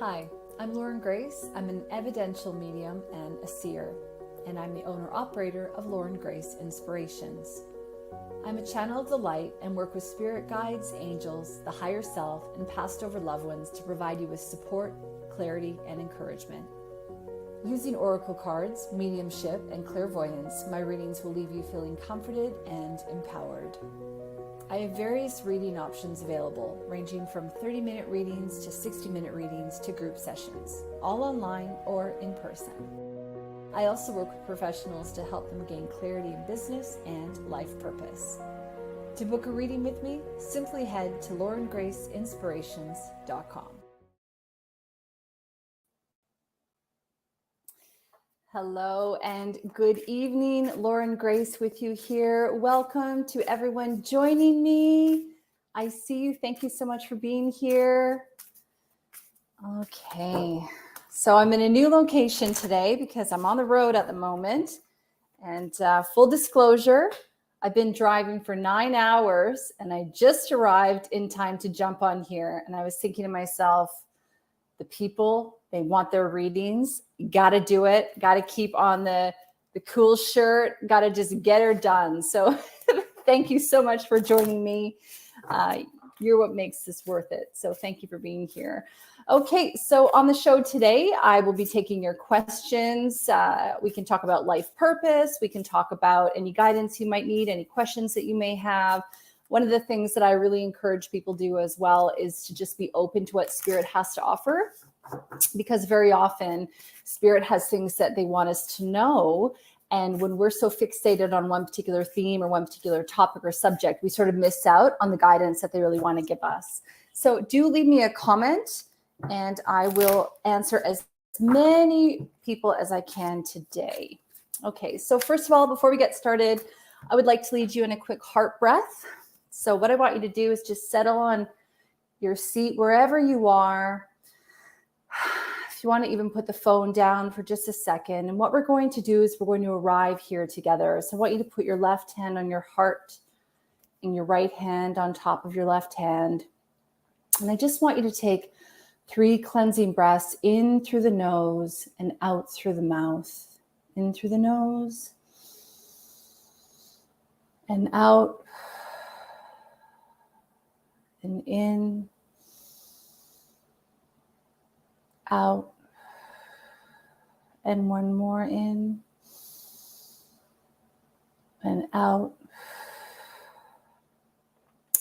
Hi, I'm Lauren Grace. I'm an evidential medium and a seer, and I'm the owner-operator of Lauren Grace Inspirations. I'm a channel of the light and work with spirit guides, angels, the higher self, and passed over loved ones to provide you with support, clarity, and encouragement. Using oracle cards, mediumship, and clairvoyance, my readings will leave you feeling comforted and empowered. I have various reading options available, ranging from 30-minute readings to 60-minute readings to group sessions, all online or in person. I also work with professionals to help them gain clarity in business and life purpose. To book a reading with me, simply head to laurengraceinspirations.com. Hello and good evening. Lauren Grace with you here. Welcome to everyone joining me. I see you. Thank you so much for being here. Okay, so I'm in a new location today because I'm on the road at the moment. And full disclosure, I've been driving for 9 hours and I just arrived in time to jump on here. And I was thinking to myself, the people, they want their readings. You got to do it. Got to keep on the cool shirt. Got to just get her done. So thank you so much for joining me. You're what makes this worth it. So thank you for being here. Okay, so on the show today, I will be taking your questions. We can talk about life purpose. We can talk about any guidance you might need, any questions that you may have. One of the things that I really encourage people to do as well is to just be open to what Spirit has to offer, because very often Spirit has things that they want us to know. And when we're so fixated on one particular theme or one particular topic or subject, we sort of miss out on the guidance that they really want to give us. So do leave me a comment and I will answer as many people as I can today. Okay, so first of all, before we get started, I would like to lead you in a quick heart breath. So what I want you to do is just settle on your seat wherever you are. If you want to even put the phone down for just a second. And what we're going to do is we're going to arrive here together. So I want you to put your left hand on your heart and your right hand on top of your left hand. And I just want you to take 3 cleansing breaths in through the nose and out through the mouth. In through the nose and out. And in, out, and one more in, and out.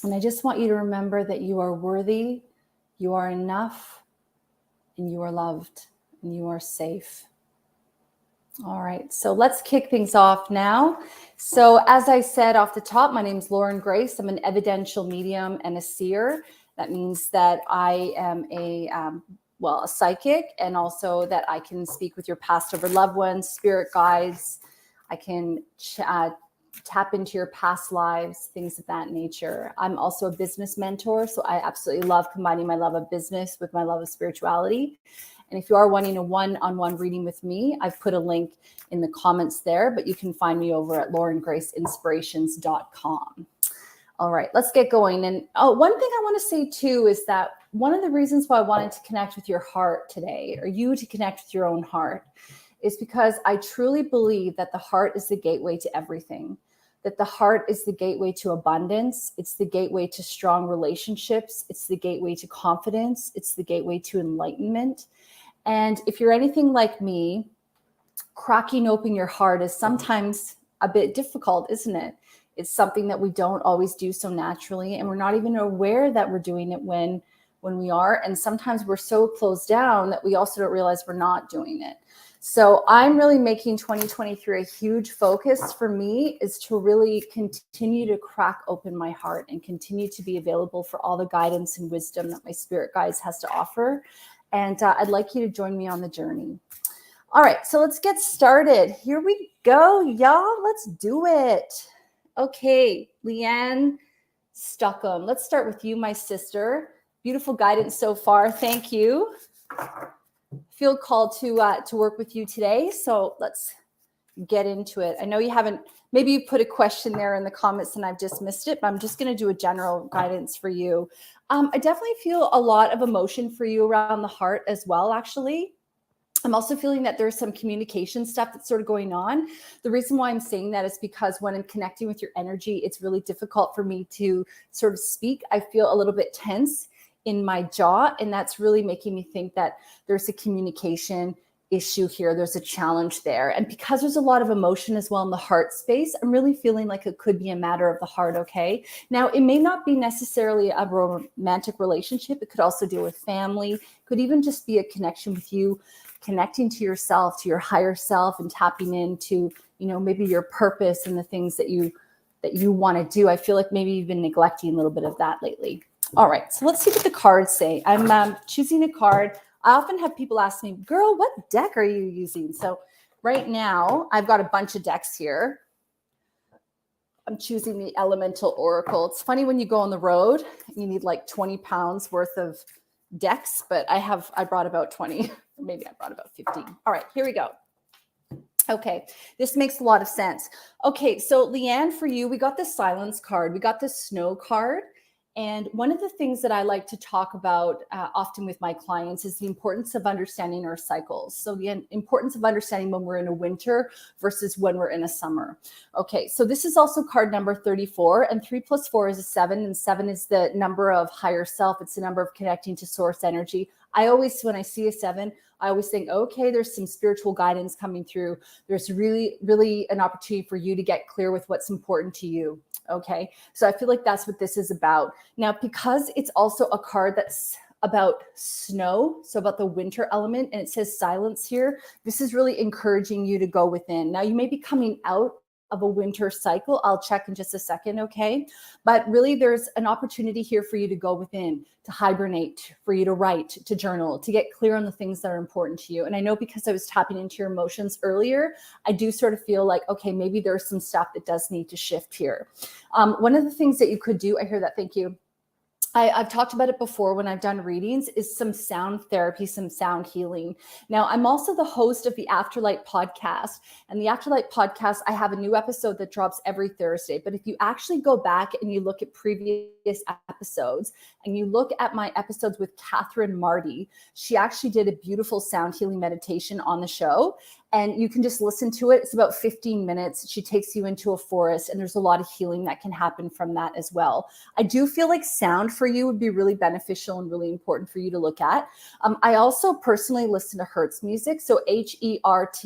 And I just want you to remember that you are worthy, you are enough, and you are loved, and you are safe. All right, so let's kick things off now. So as I said off the top, my name is Lauren Grace. I'm an evidential medium and a seer. That means that I am a psychic, and also that I can speak with your past over loved ones, spirit guides. I can tap into your past lives, things of that nature. I'm also a business mentor, so I absolutely love combining my love of business with my love of spirituality. And if you are wanting a one-on-one reading with me, I've put a link in the comments there, but you can find me over at laurengraceinspirations.com. All right, let's get going. And one thing I want to say too is that one of the reasons why I wanted to connect with your heart today, or you to connect with your own heart, is because I truly believe that the heart is the gateway to everything. That the heart is the gateway to abundance. It's the gateway to strong relationships. It's the gateway to confidence. It's the gateway to enlightenment. And if you're anything like me, cracking open your heart is sometimes a bit difficult, isn't it? It's something that we don't always do so naturally, and we're not even aware that we're doing it when we are. And sometimes we're so closed down that we also don't realize we're not doing it. So I'm really making 2023 a huge focus for me, is to really continue to crack open my heart and continue to be available for all the guidance and wisdom that my spirit guides has to offer. And I'd like you to join me on the journey. All right, so let's get started. Here we go, y'all. Let's do it. Okay, Leanne Stockham. Let's start with you, my sister. Beautiful guidance so far. Thank you. Feel called to work with you today. So let's get into it. I know you haven't, maybe you put a question there in the comments and I've just missed it, but I'm just going to do a general guidance for you. I definitely feel a lot of emotion for you around the heart as well, actually. I'm also feeling that there's some communication stuff that's sort of going on. The reason why I'm saying that is because when I'm connecting with your energy, it's really difficult for me to sort of speak. I feel a little bit tense in my jaw, and that's really making me think that there's a communication issue here. There's a challenge there. And because there's a lot of emotion as well in the heart space, I'm really feeling like it could be a matter of the heart, okay? Now, it may not be necessarily a romantic relationship. It could also deal with family. It could even just be a connection with you, connecting to yourself, to your higher self, and tapping into, you know, maybe your purpose and the things that you want to do. I feel like maybe you've been neglecting a little bit of that lately. All right, so let's see what the cards say. I'm choosing a card. I often have people ask me, girl, what deck are you using? So right now I've got a bunch of decks here. I'm choosing the Elemental Oracle. It's funny when you go on the road, you need like 20 pounds worth of decks, but I brought about 20. Maybe I brought about 15. All right, here we go. Okay, this makes a lot of sense. Okay, so Leanne, for you, we got the Silence card. We got the Snow card. And one of the things that I like to talk about often with my clients is the importance of understanding our cycles. So the importance of understanding when we're in a winter versus when we're in a summer. Okay, so this is also card number 34, and 3 plus 4 is a 7, and 7 is the number of higher self. It's the number of connecting to source energy. I always, when I see a 7, I always think, okay, there's some spiritual guidance coming through. There's really, really an opportunity for you to get clear with what's important to you. Okay, so I feel like that's what this is about. Now, because it's also a card that's about snow, so about the winter element, and it says silence here, this is really encouraging you to go within. Now, you may be coming out of a winter cycle. I'll check in just a second, okay? But really, there's an opportunity here for you to go within, to hibernate, for you to write, to journal, to get clear on the things that are important to you. And I know because I was tapping into your emotions earlier, I do sort of feel like, okay, maybe there's some stuff that does need to shift here. One of the things that you could do, I hear that, thank you. I've talked about it before when I've done readings, is some sound therapy, some sound healing. Now, I'm also the host of the Afterlight podcast. And the Afterlight podcast, I have a new episode that drops every Thursday. But if you actually go back and you look at previous episodes and you look at my episodes with Catherine Marty, she actually did a beautiful sound healing meditation on the show. And you can just listen to it. It's about 15 minutes. She takes you into a forest, and there's a lot of healing that can happen from that as well. I do feel like sound for you would be really beneficial and really important for you to look at. I also personally listen to Hertz music. So Hertz,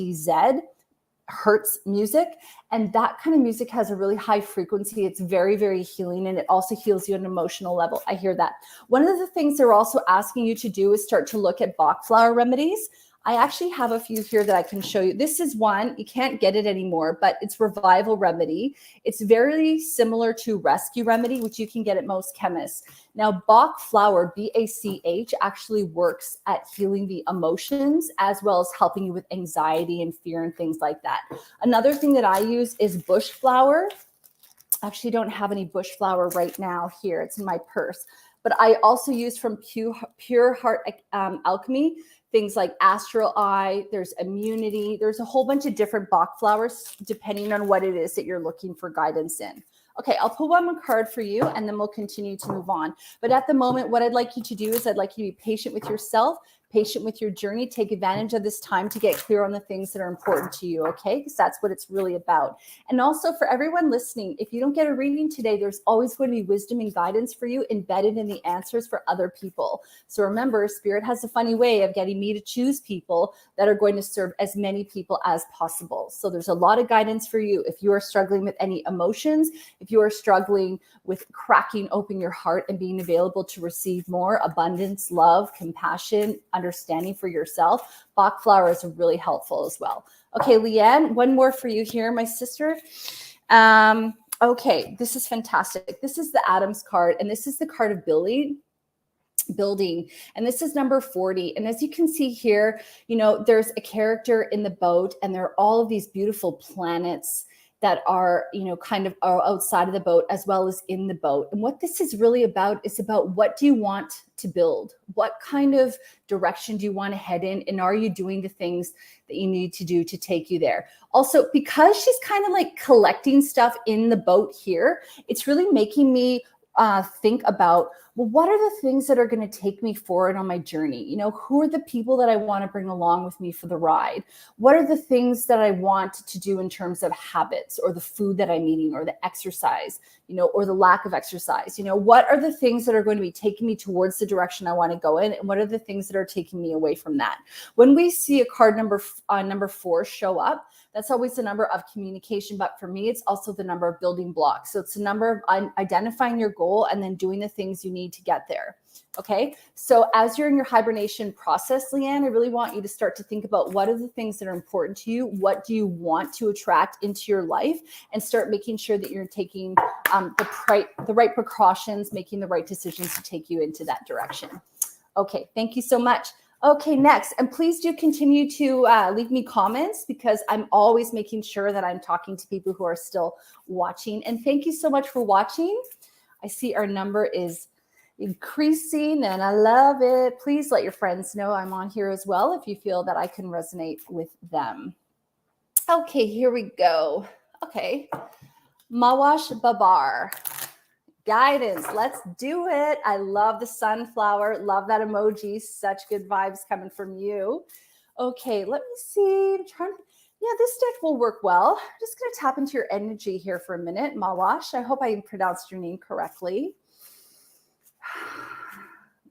Hertz music. And that kind of music has a really high frequency. It's very, very healing. And it also heals you at an emotional level. I hear that. One of the things they're also asking you to do is start to look at Bach flower remedies. I actually have a few here that I can show you. This is one, you can't get it anymore, but it's Revival Remedy. It's very similar to Rescue Remedy, which you can get at most chemists. Now, Bach flower, B-A-C-H, actually works at healing the emotions as well as helping you with anxiety and fear and things like that. Another thing that I use is bush flower. I actually don't have any bush flower right now here. It's in my purse. But I also use from Pure Heart Alchemy, things like Astral Eye, there's Immunity, there's a whole bunch of different Bach flowers depending on what it is that you're looking for guidance in. Okay, I'll pull one more card for you and then we'll continue to move on. But at the moment, what I'd like you to do is I'd like you to be patient with yourself, patient with your journey, take advantage of this time to get clear on the things that are important to you, okay? Because that's what it's really about. And also for everyone listening, if you don't get a reading today, there's always going to be wisdom and guidance for you embedded in the answers for other people. So remember, Spirit has a funny way of getting me to choose people that are going to serve as many people as possible. So there's a lot of guidance for you. If you are struggling with any emotions, if you are struggling with cracking open your heart and being available to receive more abundance, love, compassion, understanding for yourself, Bach flower is really helpful as well. Okay, Leanne, one more for you here, my sister. Okay, this is fantastic. This is the Adams card, and this is the card of building. And this is number 40. And as you can see here, you know, there's a character in the boat, and there are all of these beautiful planets that are, kind of are outside of the boat as well as in the boat. And what this is really about is about, what do you want to build? What kind of direction do you want to head in? And are you doing the things that you need to do to take you there? Also, because she's kind of like collecting stuff in the boat here, it's really making me think about, well, what are the things that are going to take me forward on my journey? Who are the people that I want to bring along with me for the ride? What are the things that I want to do in terms of habits, or the food that I'm eating, or the exercise, or the lack of exercise? What are the things that are going to be taking me towards the direction I want to go in? And what are the things that are taking me away from that? When we see a card number 4 show up, that's always the number of communication. But for me, it's also the number of building blocks. So it's the number of identifying your goal and then doing the things you need to get there. Okay. So as you're in your hibernation process, Leanne, I really want you to start to think about, what are the things that are important to you? What do you want to attract into your life? And start making sure that you're taking the right precautions, making the right decisions to take you into that direction. Okay. Thank you so much. Okay, next, and please do continue to leave me comments, because I'm always making sure that I'm talking to people who are still watching. And thank you so much for watching. I see our number is increasing and I love it. Please let your friends know I'm on here as well if you feel that I can resonate with them. Okay, here we go. Okay, Mawash Babar. Guidance. Let's do it. I love the sunflower. Love that emoji. Such good vibes coming from you. Okay, let me see. Yeah, this deck will work well. I'm just going to tap into your energy here for a minute. Mawash. I hope I pronounced your name correctly.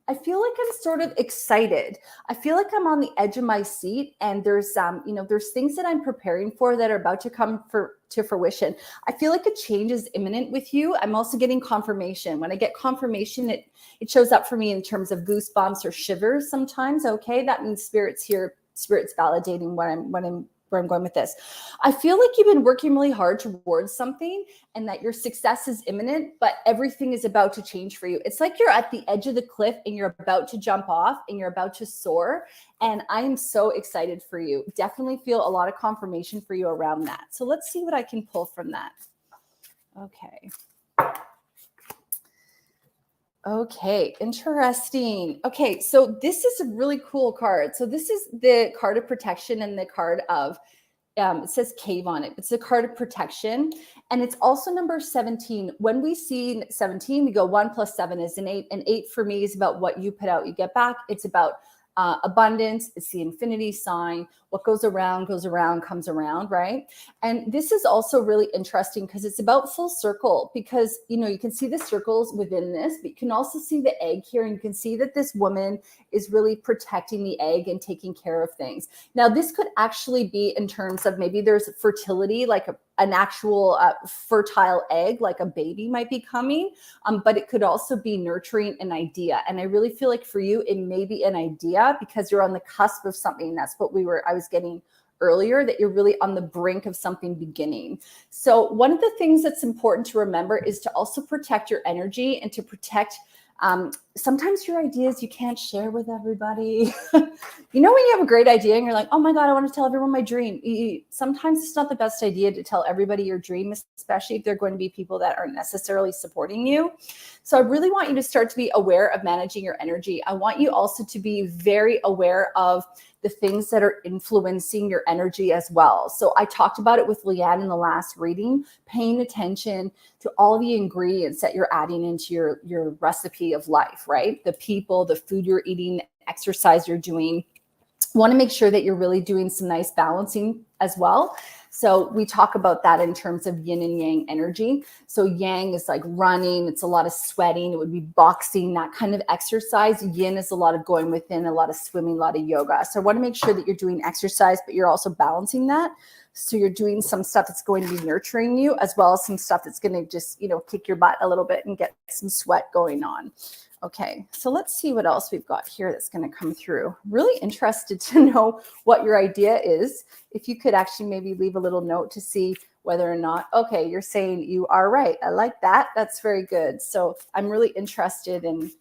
I feel like I'm sort of excited. I feel like I'm on the edge of my seat, and there's there's things that I'm preparing for that are about to come to fruition. I feel like a change is imminent with you. I'm also getting confirmation. When I get confirmation, it shows up for me in terms of goosebumps or shivers sometimes. Okay, that means spirit's here. Spirit's validating where I'm going with this. I feel like you've been working really hard towards something, and that your success is imminent, but everything is about to change for you. It's like you're at the edge of the cliff and you're about to jump off and you're about to soar. And I am so excited for you. Definitely feel a lot of confirmation for you around that. So let's see what I can pull from that. Okay. Okay, interesting. Okay, so this is a really cool card. So this is the card of protection and the card of, it says cave on it. It's a card of protection, and it's also number 17. When we see 17, we go 1 + 7 is an 8. And 8 for me is about what you put out, you get back. It's about abundance. It's the infinity sign. What goes around, comes around, right? And this is also really interesting because it's about full circle, because, you can see the circles within this, but you can also see the egg here. And you can see that this woman is really protecting the egg and taking care of things. Now, this could actually be in terms of, maybe there's fertility, like an actual fertile egg, like a baby might be coming, but it could also be nurturing an idea. And I really feel like for you, it may be an idea, because you're on the cusp of something. That's what I was getting earlier, that you're really on the brink of something beginning. So one of the things that's important to remember is to also protect your energy, and to protect sometimes your ideas you can't share with everybody. When you have a great idea and you're like, oh my God, I want to tell everyone my dream. Sometimes it's not the best idea to tell everybody your dream, especially if they're going to be people that aren't necessarily supporting you. So I really want you to start to be aware of managing your energy. I want you also to be very aware of the things that are influencing your energy as well. So I talked about it with Leanne in the last reading, paying attention to all the ingredients that you're adding into your recipe of life, right? The people, the food you're eating, the exercise you're doing. Want to make sure that you're really doing some nice balancing as well. So we talk about that in terms of yin and yang energy. So yang is like running. It's a lot of sweating. It would be boxing, that kind of exercise. Yin is a lot of going within, a lot of swimming, a lot of yoga. So I want to make sure that you're doing exercise, but you're also balancing that. So you're doing some stuff that's going to be nurturing you, as well as some stuff that's going to just, kick your butt a little bit and get some sweat going on. Okay, so let's see what else we've got here that's going to come through. Really interested to know what your idea is. If you could actually maybe leave a little note to see whether or not, okay, you're saying you are right. I like that. That's very good. So I'm really interested in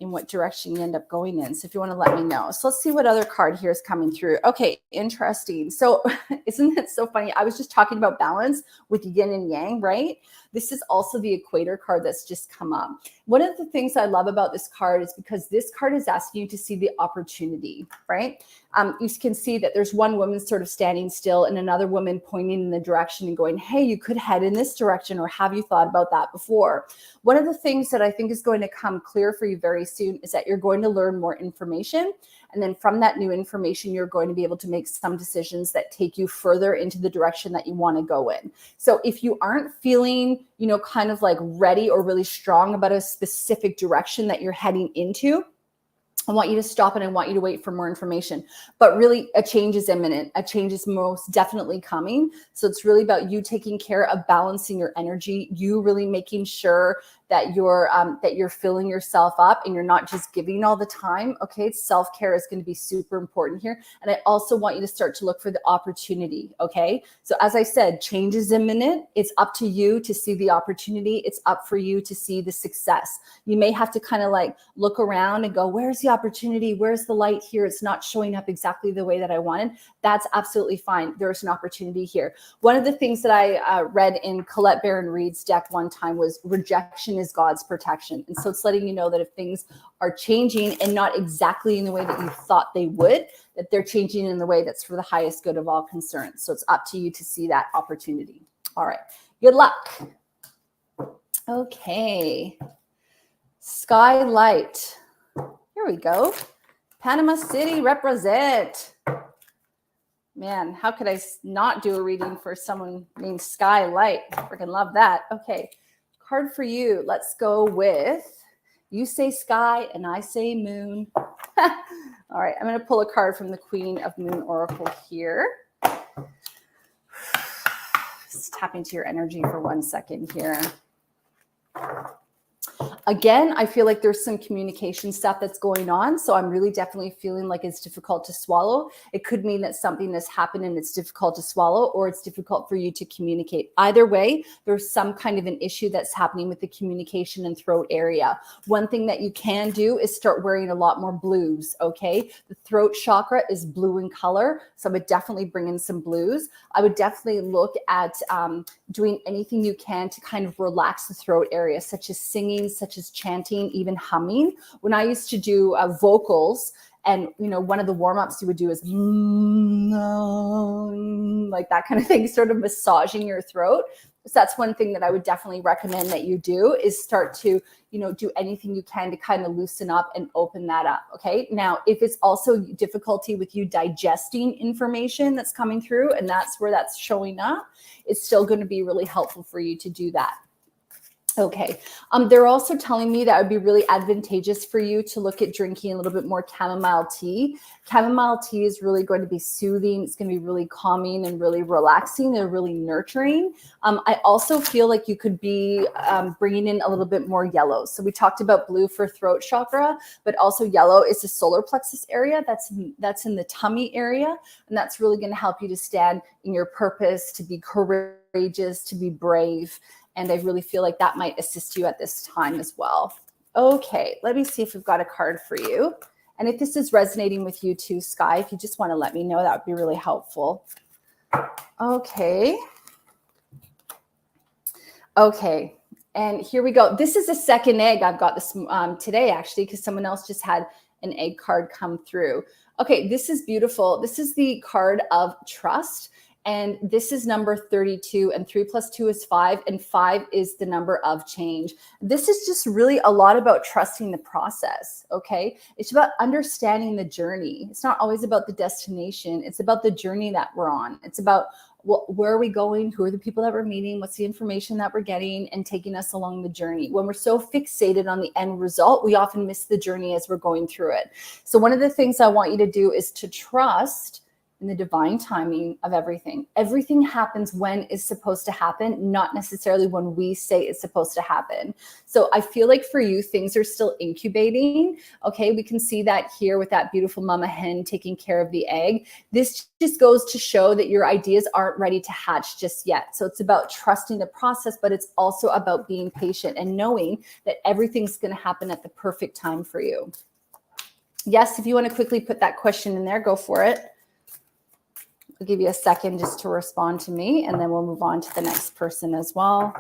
in what direction you end up going in. So if you want to let me know. So let's see what other card here is coming through. Okay, interesting. So isn't that so funny? I was just talking about balance with yin and yang, right? This is also the equator card that's just come up. One of the things I love about this card is because this card is asking you to see the opportunity, right? You can see that there's one woman sort of standing still and another woman pointing in the direction and going, hey, you could head in this direction, or have you thought about that before? One of the things that I think is going to come clear for you very soon is that you're going to learn more information. And then from that new information, you're going to be able to make some decisions that take you further into the direction that you want to go in. So if you aren't feeling, kind of like ready or really strong about a specific direction that you're heading into, I want you to stop and I want you to wait for more information. But really, a change is imminent. A change is most definitely coming. So it's really about you taking care of balancing your energy, you really making sure that you're filling yourself up and you're not just giving all the time. Okay, self-care is going to be super important here. And I also want you to start to look for the opportunity. Okay, so as I said, change is imminent. It's up to you to see the opportunity. It's up for you to see the success. You may have to kind of like look around and go, where's the opportunity? Where's the light here? It's not showing up exactly the way that I wanted. That's absolutely fine. There's an opportunity here. One of the things that I read in Colette Baron Reed's deck one time was rejection is God's protection. And so it's letting you know that if things are changing and not exactly in the way that you thought they would, that they're changing in the way that's for the highest good of all concerned. So it's up to you to see that opportunity. All right. Good luck. Okay. Skylight. Here we go. Panama City represent. Man, how could I not do a reading for someone named Skylight? Freaking love that. Okay. Card for you. Let's go with, you say sky and I say moon. All right. I'm going to pull a card from the Queen of Moon Oracle here. Just tap into your energy for 1 second here. Again, I feel like there's some communication stuff that's going on. So I'm really definitely feeling like it's difficult to swallow. It could mean that something has happened and it's difficult to swallow, or it's difficult for you to communicate. Either way, there's some kind of an issue that's happening with the communication and throat area. One thing that you can do is start wearing a lot more blues, okay? The throat chakra is blue in color. So I would definitely bring in some blues. I would definitely look at doing anything you can to kind of relax the throat area, such as singing, such as chanting, even humming. When I used to do vocals, and one of the warm-ups you would do is like that kind of thing, sort of massaging your throat. So that's one thing that I would definitely recommend that you do, is start to, do anything you can to kind of loosen up and open that up. Okay. Now, if it's also difficulty with you digesting information that's coming through, and that's where that's showing up, it's still going to be really helpful for you to do that. Okay. They're also telling me that it would be really advantageous for you to look at drinking a little bit more chamomile tea. Chamomile tea is really going to be soothing. It's going to be really calming and really relaxing and really nurturing. I also feel like you could be bringing in a little bit more yellow. So we talked about blue for throat chakra, but also yellow is the solar plexus area. That's in the tummy area. And that's really going to help you to stand in your purpose, to be courageous, to be brave. And I really feel like that might assist you at this time as well. Okay, let me see if we've got a card for you. And if this is resonating with you too, Sky, if you just want to let me know, that would be really helpful. Okay. Okay, and here we go. This is a second egg I've got this today, actually, because someone else just had an egg card come through. Okay, this is beautiful. This is the card of trust. And this is number 32, and 3 + 2 is 5, and 5 is the number of change. This is just really a lot about trusting the process, okay? It's about understanding the journey. It's not always about the destination. It's about the journey that we're on. It's about where are we going? Who are the people that we're meeting? What's the information that we're getting, and taking us along the journey? When we're so fixated on the end result, we often miss the journey as we're going through it. So one of the things I want you to do is to trust in the divine timing of everything. Everything happens when it's supposed to happen, not necessarily when we say it's supposed to happen. So I feel like for you, things are still incubating. Okay, we can see that here with that beautiful mama hen taking care of the egg. This just goes to show that your ideas aren't ready to hatch just yet. So it's about trusting the process, but it's also about being patient and knowing that everything's going to happen at the perfect time for you. Yes, if you want to quickly put that question in there, go for it. I'll give you a second just to respond to me, and then we'll move on to the next person as well.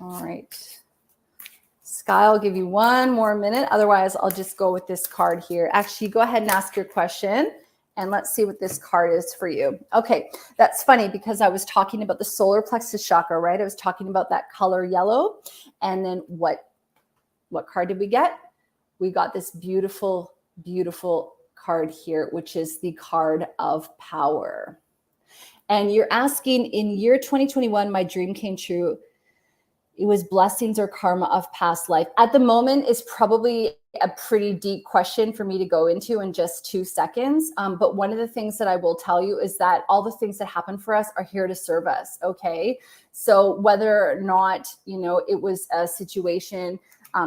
All right. Sky, I'll give you one more minute. Otherwise, I'll just go with this card here. Actually, go ahead and ask your question, and let's see what this card is for you. Okay, that's funny because I was talking about the solar plexus chakra, right? I was talking about that color yellow. And then what card did we get? We got this beautiful, beautiful card here, which is the card of power. And you're asking, in year 2021, my dream came true. It was blessings or karma of past life. At the moment, it's probably a pretty deep question for me to go into in just 2 seconds. But one of the things that I will tell you is that all the things that happen for us are here to serve us. Okay. So whether or not, it was a situation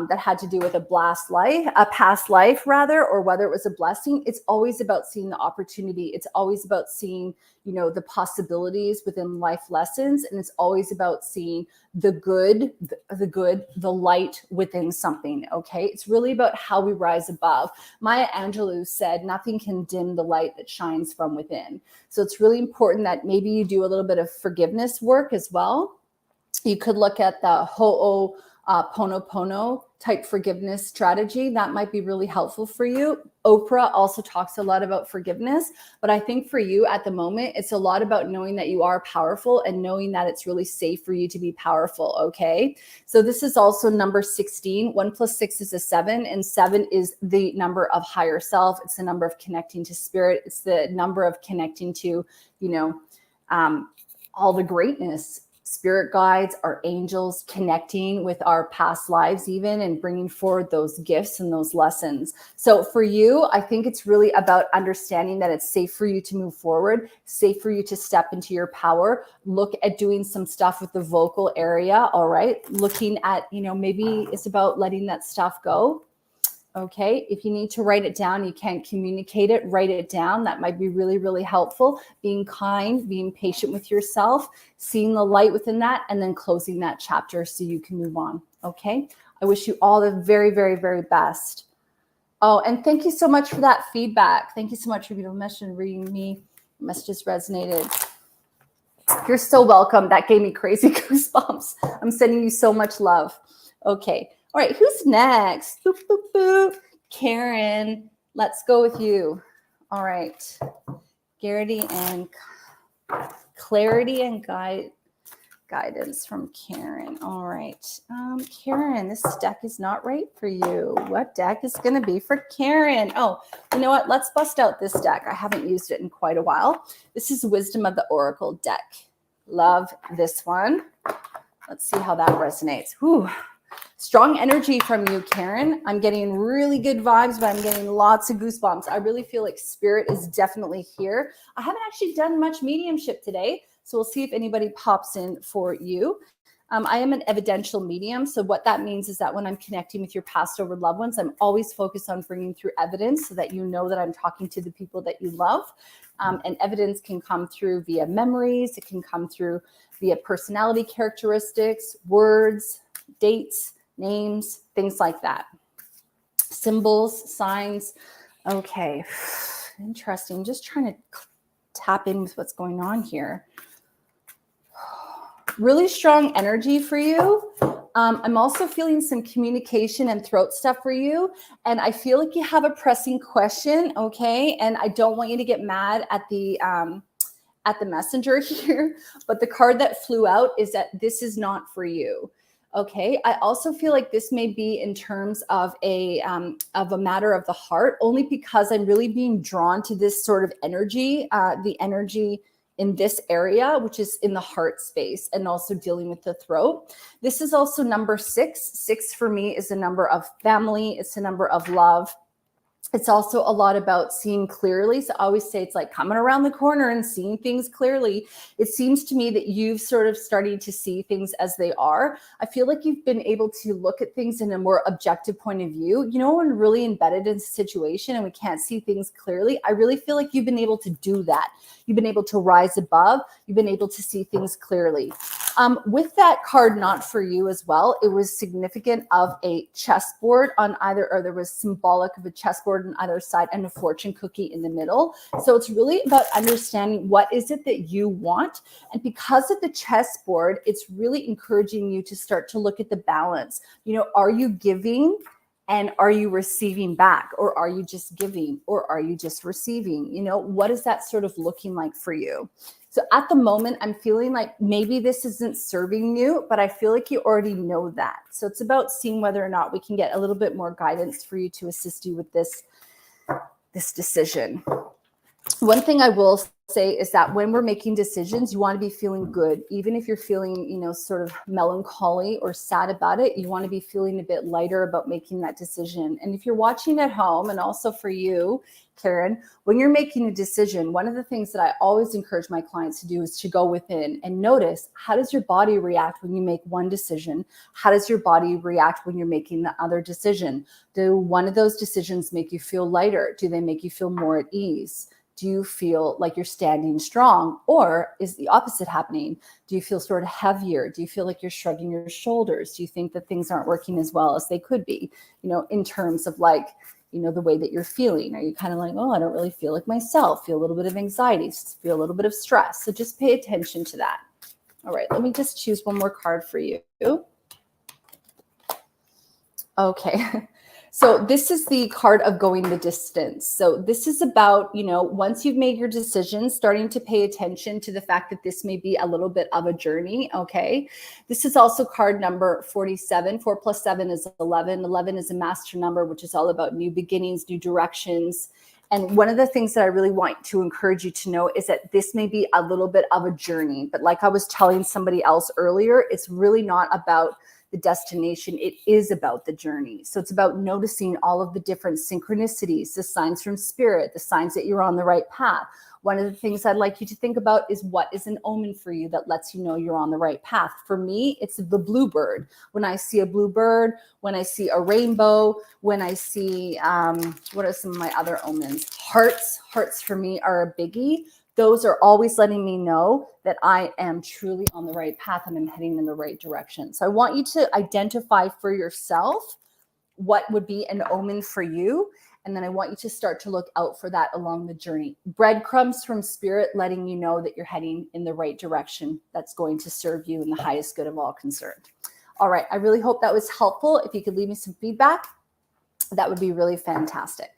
that had to do with a past life rather, or whether it was a blessing, it's always about seeing the opportunity. It's always about seeing, the possibilities within life lessons. And it's always about seeing the good, the light within something. Okay. It's really about how we rise above. Maya Angelou said, nothing can dim the light that shines from within. So it's really important that maybe you do a little bit of forgiveness work as well. You could look at the Ho'oponopono type forgiveness strategy. That might be really helpful for you. Oprah also talks a lot about forgiveness, but I think for you at the moment, it's a lot about knowing that you are powerful and knowing that it's really safe for you to be powerful. Okay. So this is also number 16. 1 + 6 is a 7, and 7 is the number of higher self. It's the number of connecting to spirit. It's the number of connecting to, all the greatness, spirit guides, our angels, connecting with our past lives even, and bringing forward those gifts and those lessons. So for you, I think it's really about understanding that it's safe for you to move forward, safe for you to step into your power, look at doing some stuff with the vocal area. All right. Looking at, maybe it's about letting that stuff go. Okay. If you need to write it down, you can't communicate it, write it down. That might be really, really helpful. Being kind, being patient with yourself, seeing the light within that, and then closing that chapter so you can move on. Okay. I wish you all the very, very, very best. Oh, and thank you so much for that feedback. Thank you so much for beautiful message and reading me. Messages resonated. You're so welcome. That gave me crazy goosebumps. I'm sending you so much love. Okay. All right, who's next? Boop, boop, boop. Karen, let's go with you. All right. Clarity and guidance from Karen. All right. Karen, this deck is not right for you. What deck is going to be for Karen? Oh, you know what? Let's bust out this deck. I haven't used it in quite a while. This is Wisdom of the Oracle deck. Love this one. Let's see how that resonates. Whew. Strong energy from you, Karen. I'm getting really good vibes, but I'm getting lots of goosebumps. I really feel like spirit is definitely here. I haven't actually done much mediumship today, so we'll see if anybody pops in for you. I am an evidential medium. So what that means is that when I'm connecting with your passed over loved ones, I'm always focused on bringing through evidence so that you know that I'm talking to the people that you love. And evidence can come through via memories. It can come through via personality characteristics, words, dates, names, things like that. Symbols, signs. Okay, interesting. Just trying to tap in with what's going on here. Really strong energy for you. I'm also feeling some communication and throat stuff for you. And I feel like you have a pressing question, okay? And I don't want you to get mad at the messenger here, but the card that flew out is that this is not for you. Okay. I also feel like this may be in terms of a matter of the heart, only because I'm really being drawn to this sort of energy, the energy in this area, which is in the heart space, and also dealing with the throat. This is also number 6. 6 for me is a number of family. It's a number of love. It's also a lot about seeing clearly. So I always say it's like coming around the corner and seeing things clearly. It seems to me that you've sort of started to see things as they are. I feel like you've been able to look at things in a more objective point of view. You know, when we're really embedded in a situation and we can't see things clearly, I really feel like you've been able to do that. You've been able to rise above. You've been able to see things clearly. With that card, not for you as well, it was significant of a chessboard on either, or there was symbolic of a chessboard on either side and a fortune cookie in the middle. So it's really about understanding what is it that you want. And because of the chessboard, it's really encouraging you to start to look at the balance. You know, are you giving and are you receiving back, or are you just giving, or are you just receiving? You know, what is that sort of looking like for you? So at the moment, I'm feeling like maybe this isn't serving you, but I feel like you already know that. So it's about seeing whether or not we can get a little bit more guidance for you to assist you with this decision. One thing I will say is that when we're making decisions, you want to be feeling good. Even if you're feeling, you know, sort of melancholy or sad about it, you want to be feeling a bit lighter about making that decision. And if you're watching at home, and also for you, Karen, when you're making a decision, one of the things that I always encourage my clients to do is to go within and notice, how does your body react when you make one decision? How does your body react when you're making the other decision? Do one of those decisions make you feel lighter? Do they make you feel more at ease? Do you feel like you're standing strong, or is the opposite happening? Do you feel sort of heavier? Do you feel like you're shrugging your shoulders? Do you think that things aren't working as well as they could be, you know, in terms of like, you know, the way that you're feeling? Are you kind of like, oh, I don't really feel like myself, feel a little bit of anxiety, feel a little bit of stress? So just pay attention to that. All right, let me just choose one more card for you. Okay. So this is the card of going the distance. So this is about, you know, once you've made your decision, starting to pay attention to the fact that this may be a little bit of a journey. Okay. This is also card number 47. 4 plus 7 is 11. 11 is a master number, which is all about new beginnings, new directions. And one of the things that I really want to encourage you to know is that this may be a little bit of a journey. But like I was telling somebody else earlier, it's really not about the destination. It is about the journey. So it's about noticing all of the different synchronicities, the signs from spirit, the signs that you're on the right path. One of the things I'd like you to think about is what is an omen for you that lets you know you're on the right path. For me, it's the bluebird. When I see a bluebird, when I see a rainbow, when I see, what are some of my other omens? Hearts. Hearts for me are a biggie. Those are always letting me know that I am truly on the right path and I'm heading in the right direction. So I want you to identify for yourself what would be an omen for you. And then I want you to start to look out for that along the journey. Breadcrumbs from spirit letting you know that you're heading in the right direction. That's going to serve you in the highest good of all concerned. All right. I really hope that was helpful. If you could leave me some feedback, that would be really fantastic.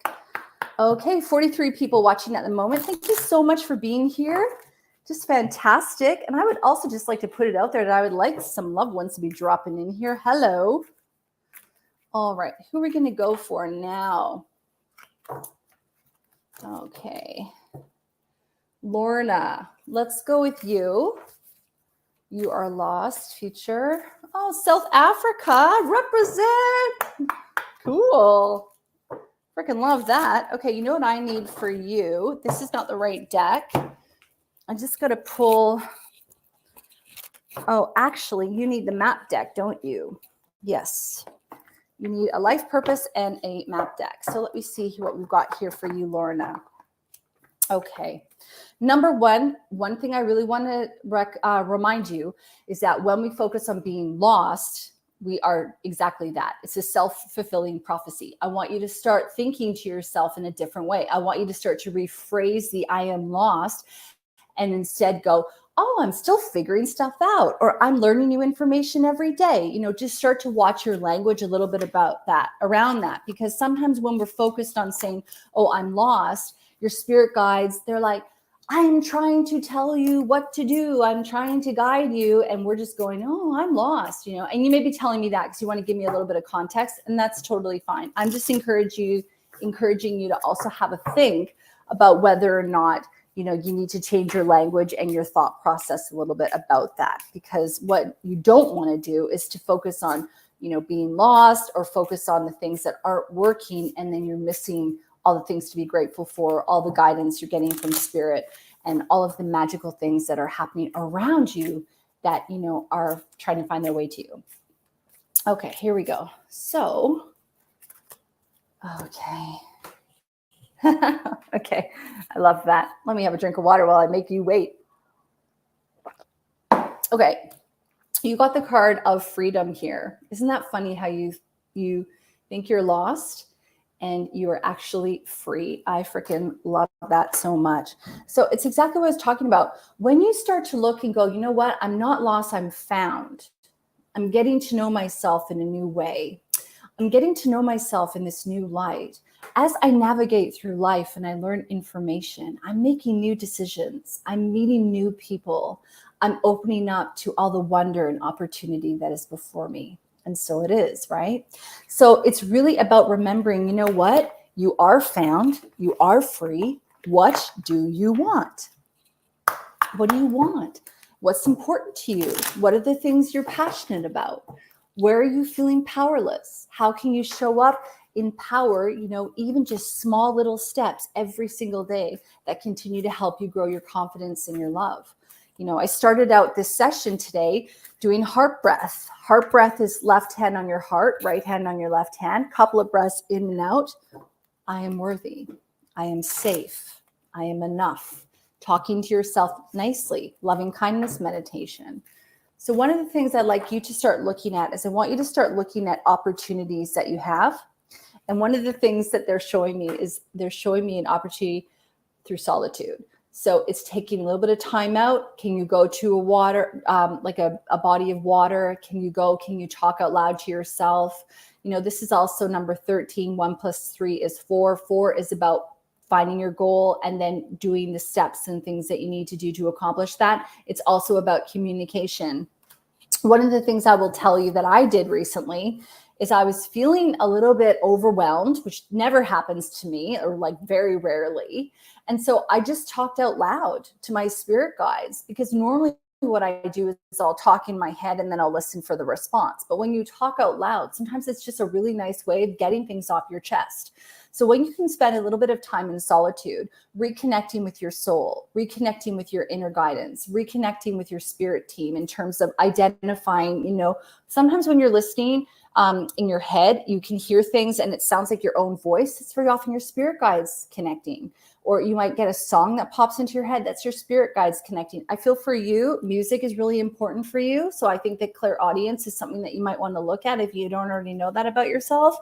Okay, 43 people watching at the moment. Thank you so much for being here. Just fantastic. And I would also just like to put it out there that I would like some loved ones to be dropping in here. Hello. All right, who are we going to go for now? Okay. Lorna, let's go with you. You are lost, future. Oh, South Africa, represent. Cool. Freaking love that. Okay, you know what I need for you? This is not the right deck. I just got to pull. Oh, actually, you need the map deck, don't you? Yes. You need a life purpose and a map deck. So let me see what we've got here for you, Lorna. Okay. Number one thing I really want to remind you is that when we focus on being lost, we are exactly that. It's a self-fulfilling prophecy. I want you to start thinking to yourself in a different way. I want you to start to rephrase the I am lost and instead go, oh, I'm still figuring stuff out, or I'm learning new information every day. You know, just start to watch your language a little bit about that, around that, because sometimes when we're focused on saying, oh, I'm lost, your spirit guides, they're like, I'm trying to tell you what to do. I'm trying to guide you. And we're just going, oh, I'm lost, you know, and you may be telling me that because you want to give me a little bit of context, and that's totally fine. I'm just encouraging you to also have a think about whether or not, you know, you need to change your language and your thought process a little bit about that, because what you don't want to do is to focus on, you know, being lost or focus on the things that aren't working, and then you're missing all the things to be grateful for, all the guidance you're getting from spirit, and all of the magical things that are happening around you that, you know, are trying to find their way to you. Okay, here we go. So, okay. Okay, I love that. Let me have a drink of water while I make you wait. Okay, you got the card of freedom here. Isn't that funny how you think you're lost and you are actually free? I freaking love that so much. So it's exactly what I was talking about. When you start to look and go, you know what? I'm not lost, I'm found. I'm getting to know myself in a new way. I'm getting to know myself in this new light. As I navigate through life and I learn information, I'm making new decisions. I'm meeting new people. I'm opening up to all the wonder and opportunity that is before me. And so it is, right? So it's really about remembering, you know what? You are found. You are free. What do you want? What do you want? What's important to you? What are the things you're passionate about? Where are you feeling powerless? How can you show up in power, you know, even just small little steps every single day that continue to help you grow your confidence and your love? You know, I started out this session today doing heart breath. Heart breath is left hand on your heart, right hand on your left hand, couple of breaths in and out. I am worthy. I am safe. I am enough. Talking to yourself nicely, loving kindness meditation. So one of the things I'd like you to start looking at is I want you to start looking at opportunities that you have. And one of the things that they're showing me is they're showing me an opportunity through solitude. So it's taking a little bit of time out. Can you go to a water, like a body of water? Can you talk out loud to yourself? You know, this is also number 13. 1 + 3 is 4. 4 is about finding your goal and then doing the steps and things that you need to do to accomplish that. It's also about communication. One of the things I will tell you that I did recently is I was feeling a little bit overwhelmed, which never happens to me, or like very rarely. And so I just talked out loud to my spirit guides, because normally what I do is I'll talk in my head and then I'll listen for the response. But when you talk out loud, sometimes it's just a really nice way of getting things off your chest. So when you can spend a little bit of time in solitude, reconnecting with your soul, reconnecting with your inner guidance, reconnecting with your spirit team in terms of identifying, you know, sometimes when you're listening in your head, you can hear things and it sounds like your own voice. It's very often your spirit guides connecting. Or you might get a song that pops into your head. That's your spirit guides connecting. I feel for you, music is really important for you. So I think that clairaudience is something that you might want to look at if you don't already know that about yourself.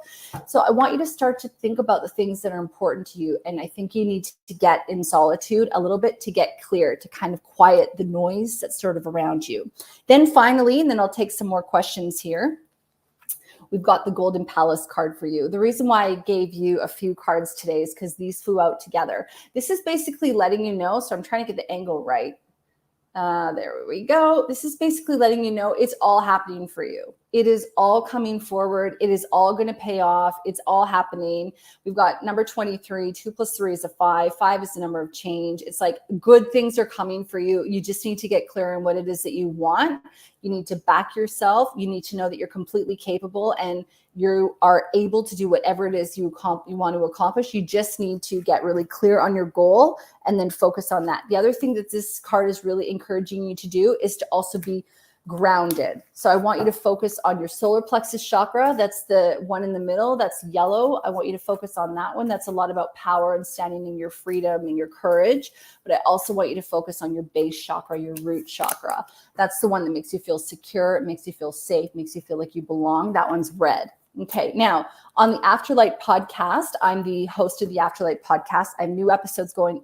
So I want you to start to think about the things that are important to you. And I think you need to get in solitude a little bit to get clear, to kind of quiet the noise that's sort of around you. Then finally, and then I'll take some more questions here, we've got the Golden Palace card for you. The reason why I gave you a few cards today is because these flew out together. This is basically letting you know, so I'm trying to get the angle right. There we go. This is basically letting you know it's all happening for you. It is all coming forward. It is all going to pay off. It's all happening. We've got number 23. 2 + 3 is a 5. 5 is the number of change. It's like good things are coming for you. You just need to get clear on what it is that you want. You need to back yourself. You need to know that you're completely capable and you are able to do whatever it is you want to accomplish. You just need to get really clear on your goal and then focus on that. The other thing that this card is really encouraging you to do is to also be grounded. So I want you to focus on your solar plexus chakra. That's the one in the middle. That's yellow. I want you to focus on that one. That's a lot about power and standing in your freedom and your courage. But I also want you to focus on your base chakra, your root chakra. That's the one that makes you feel secure. It makes you feel safe, makes you feel like you belong. That one's red. Okay, now on the Afterlight podcast, I'm the host of the Afterlight podcast. I have new episodes going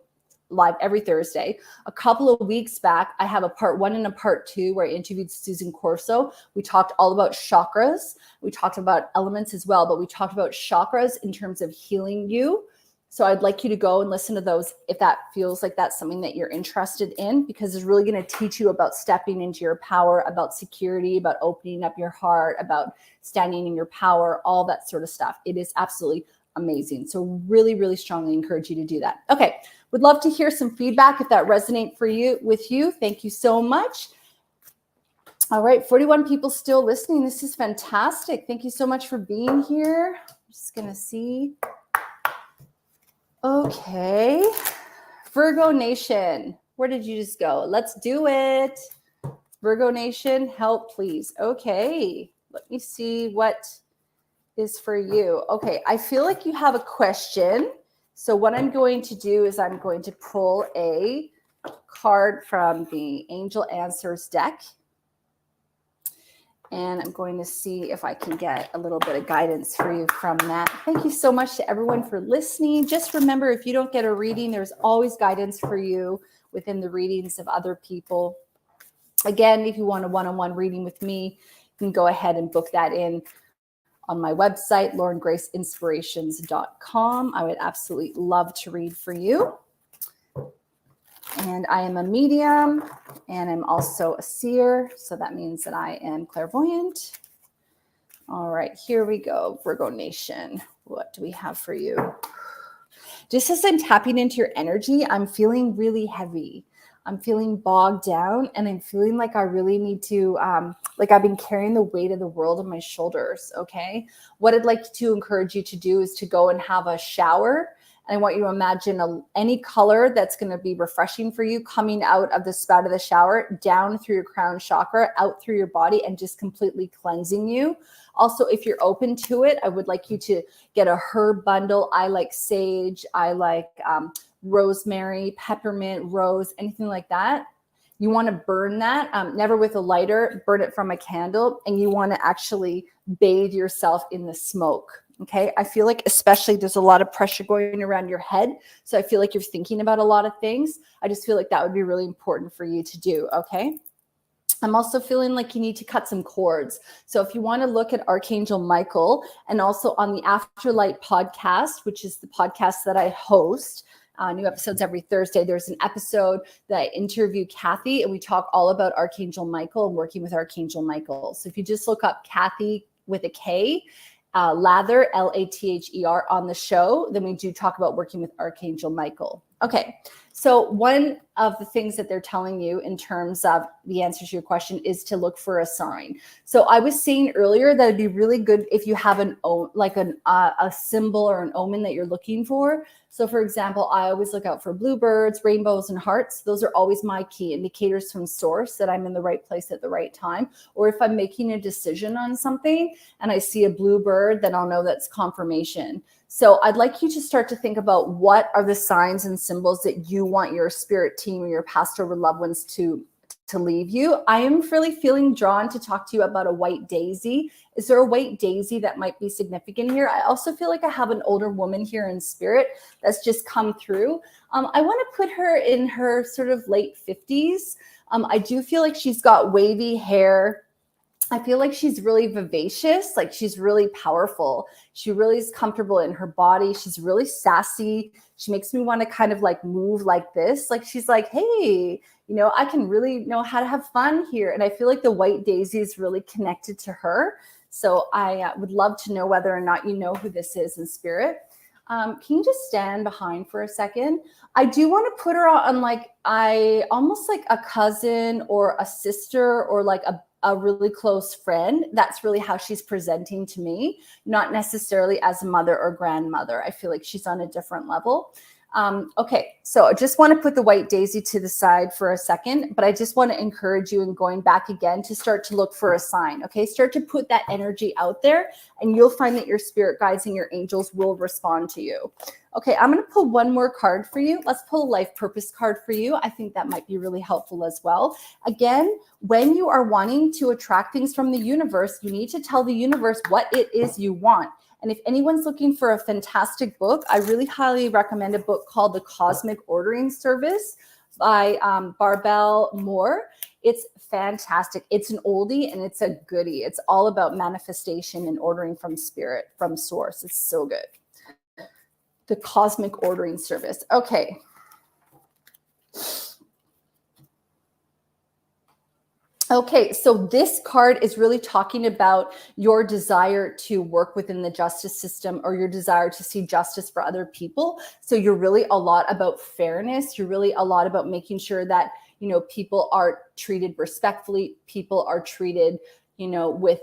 live every Thursday. A couple of weeks back, I have a part 1 and a part 2 where I interviewed Susan Corso. We talked all about chakras. We talked about elements as well, but we talked about chakras in terms of healing you. So I'd like you to go and listen to those if that feels like that's something that you're interested in, because it's really going to teach you about stepping into your power, about security, about opening up your heart, about standing in your power, all that sort of stuff. It is absolutely amazing. So really, really strongly encourage you to do that. Okay. Would love to hear some feedback if that resonates with you. Thank you so much. All right. 41 people still listening. This is fantastic. Thank you so much for being here. I'm just going to see. Okay. Virgo Nation, where did you just go? Let's do it. Virgo Nation, help please. Okay. Let me see what is for you. Okay. I feel like you have a question. So what I'm going to do is I'm going to pull a card from the Angel Answers deck. And I'm going to see if I can get a little bit of guidance for you from that. Thank you so much to everyone for listening. Just remember, if you don't get a reading, there's always guidance for you within the readings of other people. Again, if you want a one-on-one reading with me, you can go ahead and book that in on my website, laurengraceinspirations.com. I would absolutely love to read for you. And I am a medium, and I'm also a seer. So that means that I am clairvoyant. All right, here we go. Virgo Nation, what do we have for you? Just as I'm tapping into your energy, I'm feeling really heavy. I'm feeling bogged down, and I'm feeling like I really need to, like I've been carrying the weight of the world on my shoulders, okay? What I'd like to encourage you to do is to go and have a shower. And I want you to imagine any color that's going to be refreshing for you coming out of the spout of the shower, down through your crown chakra, out through your body, and just completely cleansing you. Also, if you're open to it, I would like you to get a herb bundle. I like sage. I like rosemary, peppermint, rose, anything like that. You want to burn that, never with a lighter, burn it from a candle, and you want to actually bathe yourself in the smoke. Okay. I feel like especially there's a lot of pressure going around your head. So I feel like you're thinking about a lot of things. I just feel like that would be really important for you to do. Okay. I'm also feeling like you need to cut some cords. So if you want to look at Archangel Michael, and also on the Afterlight podcast, which is the podcast that I host, new episodes every Thursday. There's an episode that I interview Kathy, and we talk all about Archangel Michael and working with Archangel Michael. So if you just look up Kathy with a K, Lather, Lather on the show, then we do talk about working with Archangel Michael. Okay, so one of the things that they're telling you in terms of the answer to your question is to look for a sign. So I was saying earlier that it'd be really good if you have a symbol or an omen that you're looking for. So for example, I always look out for bluebirds, rainbows, and hearts. Those are always my key indicators from source that I'm in the right place at the right time. Or if I'm making a decision on something and I see a bluebird, then I'll know that's confirmation. So I'd like you to start to think about what are the signs and symbols that you want your spirit team or your past or loved ones to leave you. I am really feeling drawn to talk to you about a white daisy. Is there a white daisy that might be significant here? I also feel like I have an older woman here in spirit that's just come through. I want to put her in her sort of late 50s. I do feel like she's got wavy hair. I feel like she's really vivacious, like she's really powerful. She really is comfortable in her body. She's really sassy. She makes me want to kind of like move like this. Like she's like, hey, you know, I can really know how to have fun here. And I feel like the white daisy is really connected to her. So I would love to know whether or not you know who this is in spirit. Can you just stand behind for a second? I do want to put her on like almost like a cousin or a sister or like a really close friend. That's really how she's presenting to me, not necessarily as a mother or grandmother. I feel like she's on a different level. Okay, so I just want to put the white daisy to the side for a second, but I just want to encourage you in going back again to start to look for a sign, okay? Start to put that energy out there, and you'll find that your spirit guides and your angels will respond to you. Okay, I'm going to pull one more card for you. Let's pull a life purpose card for you. I think that might be really helpful as well. Again, when you are wanting to attract things from the universe, you need to tell the universe what it is you want. And if anyone's looking for a fantastic book, I really highly recommend a book called The Cosmic Ordering Service by Barbell Moore. It's fantastic. It's an oldie and it's a goodie. It's all about manifestation and ordering from spirit, from source. It's so good. The Cosmic Ordering Service. Okay. Okay, so this card is really talking about your desire to work within the justice system or your desire to see justice for other people. So you're really a lot about fairness. You're really a lot about making sure that, you know, people are treated respectfully. People are treated, you know, with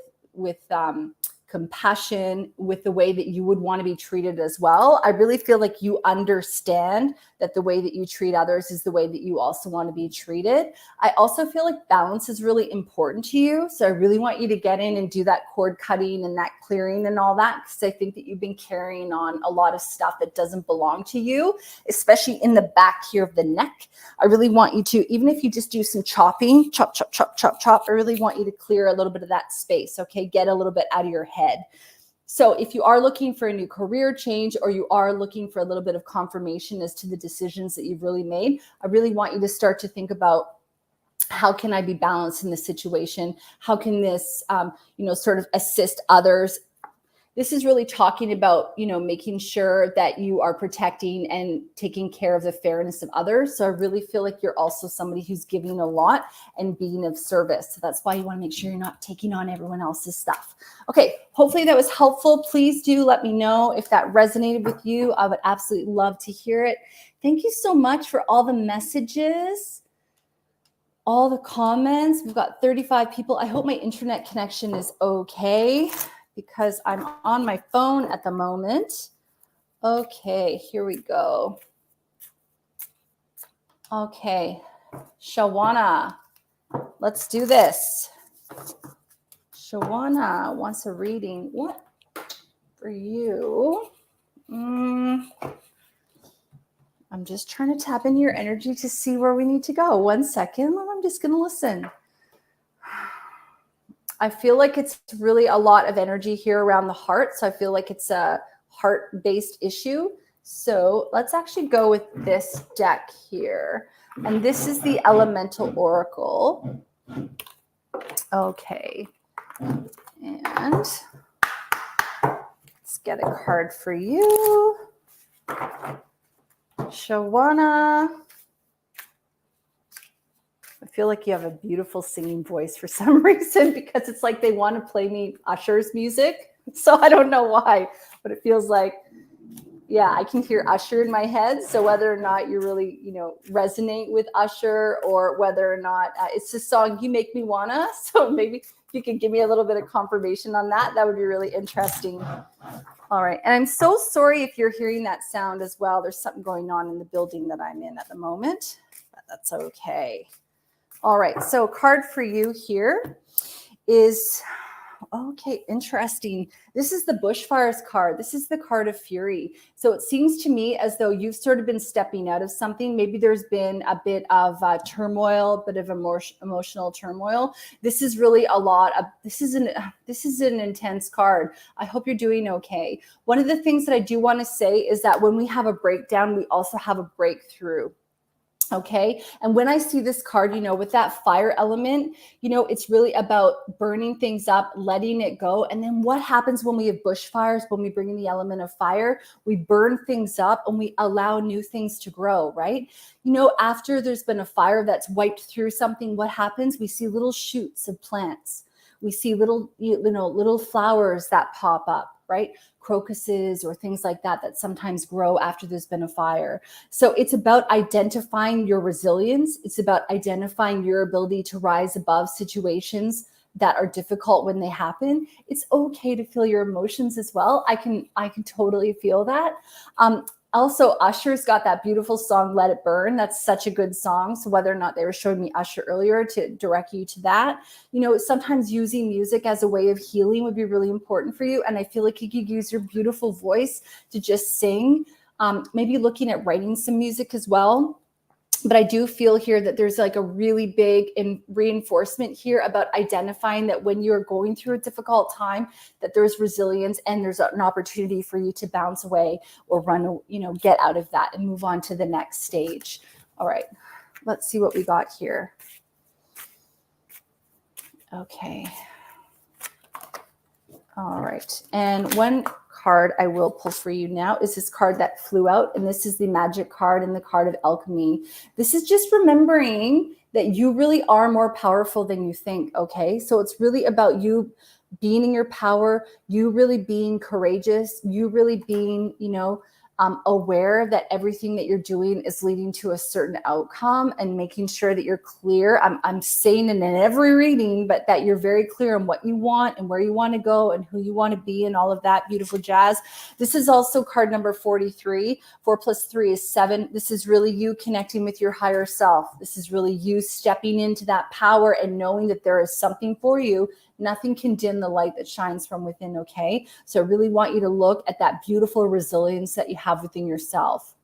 compassion with the way that you would want to be treated as well. I really feel like you understand that the way that you treat others is the way that you also want to be treated. I also feel like balance is really important to you. So I really want you to get in and do that cord cutting and that clearing and all that, because I think that you've been carrying on a lot of stuff that doesn't belong to you, especially in the back here of the neck. I really want you to, even if you just do some chopping, chop, chop, chop, chop, chop, I really want you to clear a little bit of that space, okay? Get a little bit out of your head. So if you are looking for a new career change, or you are looking for a little bit of confirmation as to the decisions that you've really made, I really want you to start to think about, how can I be balanced in this situation? How can this, sort of assist others? This is really talking about, making sure that you are protecting and taking care of the fairness of others. So I really feel like you're also somebody who's giving a lot and being of service. So that's why you want to make sure you're not taking on everyone else's stuff. Okay, hopefully that was helpful. Please do let me know if that resonated with you. I would absolutely love to hear it. Thank you so much for all the messages, all the comments. We've got 35 people. I hope my internet connection is okay, because I'm on my phone at the moment. Okay, here we go. Okay, Shawana, let's do this. Shawana wants a reading. What for you? I'm just trying to tap into your energy to see where we need to go. 1 second, I'm just gonna listen. I feel like it's really a lot of energy here around the heart. So I feel like it's a heart-based issue. So let's actually go with this deck here. And this is the Elemental Oracle. Okay. And let's get a card for you. Shawana. I feel like you have a beautiful singing voice for some reason, because it's like they want to play me Usher's music. So I don't know why, but it feels like, yeah, I can hear Usher in my head. So whether or not you really, resonate with Usher, or whether or not it's the song You Make Me Wanna. So maybe if you could give me a little bit of confirmation on that, that would be really interesting. All right. And I'm so sorry if you're hearing that sound as well. There's something going on in the building that I'm in at the moment, but that's okay. All right, so card for you here is, okay, interesting. This is the Bushfires card. This is the card of fury. So it seems to me as though you've sort of been stepping out of something. Maybe there's been a bit of turmoil, a bit of emotional turmoil. This is really a lot of, this is an intense card. I hope you're doing okay. One of the things that I do want to say is that when we have a breakdown, we also have a breakthrough. Okay. And when I see this card, with that fire element, it's really about burning things up, letting it go. And then what happens when we have bushfires, when we bring in the element of fire, we burn things up and we allow new things to grow, right? After there's been a fire that's wiped through something, what happens? We see little shoots of plants. We see little flowers that pop up, right? Crocuses or things like that sometimes grow after there's been a fire. So it's about identifying your resilience. It's about identifying your ability to rise above situations that are difficult when they happen. It's okay to feel your emotions as well. I can totally feel that. Also, Usher's got that beautiful song, Let It Burn. That's such a good song. So whether or not they were showing me Usher earlier to direct you to that, sometimes using music as a way of healing would be really important for you. And I feel like you could use your beautiful voice to just sing, maybe looking at writing some music as well. But I do feel here that there's like a really big reinforcement here about identifying that when you're going through a difficult time, that there's resilience and there's an opportunity for you to bounce away or run, get out of that and move on to the next stage. All right, let's see what we got here. Okay. All right. And one card I will pull for you now is this card that flew out, and this is the magic card and the card of alchemy. This is just remembering that you really are more powerful than you think, okay? So it's really about you being in your power, you really being courageous, you really being, aware that everything that you're doing is leading to a certain outcome, and making sure that you're clear. I'm saying it in every reading, but that you're very clear on what you want and where you want to go and who you want to be and all of that beautiful jazz. This is also card number 43. 4 plus 3 is 7. This is really you connecting with your higher self. This is really you stepping into that power and knowing that there is something for you. Nothing can dim the light that shines from within, okay? So I really want you to look at that beautiful resilience that you have within yourself.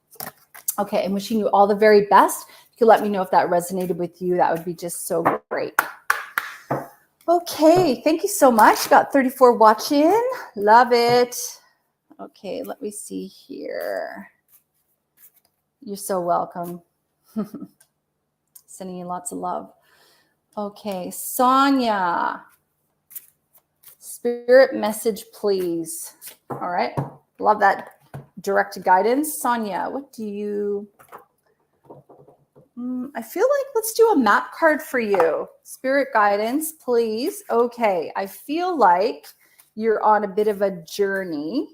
Okay, I'm wishing you all the very best. You can let me know if that resonated with you. That would be just so great. Okay, thank you so much. Got 34 watching. Love it. Okay, let me see here. You're so welcome. Sending you lots of love. Okay, Sonia. Spirit message, please. All right. Love that direct guidance. Sonia, what do you... I feel like let's do a map card for you. Spirit guidance, please. Okay. I feel like you're on a bit of a journey.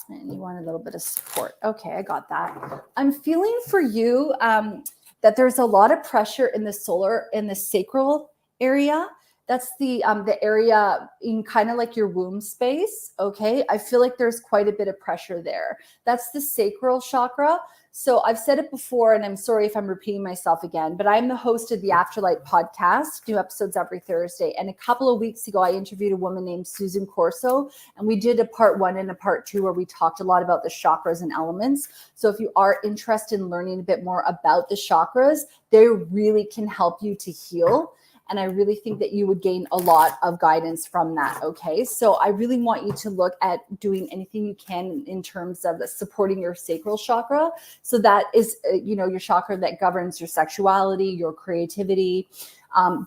And you want a little bit of support. Okay, I got that. I'm feeling for you that there's a lot of pressure in the sacral area. That's the area in kind of like your womb space, okay? I feel like there's quite a bit of pressure there. That's the sacral chakra. So I've said it before, and I'm sorry if I'm repeating myself again, but I'm the host of the Afterlight podcast, new episodes every Thursday. And a couple of weeks ago, I interviewed a woman named Susan Corso, and we did a part 1 and a part 2 where we talked a lot about the chakras and elements. So if you are interested in learning a bit more about the chakras, they really can help you to heal. And I really think that you would gain a lot of guidance from that, okay? So I really want you to look at doing anything you can in terms of supporting your sacral chakra. So that is, your chakra that governs your sexuality, your creativity.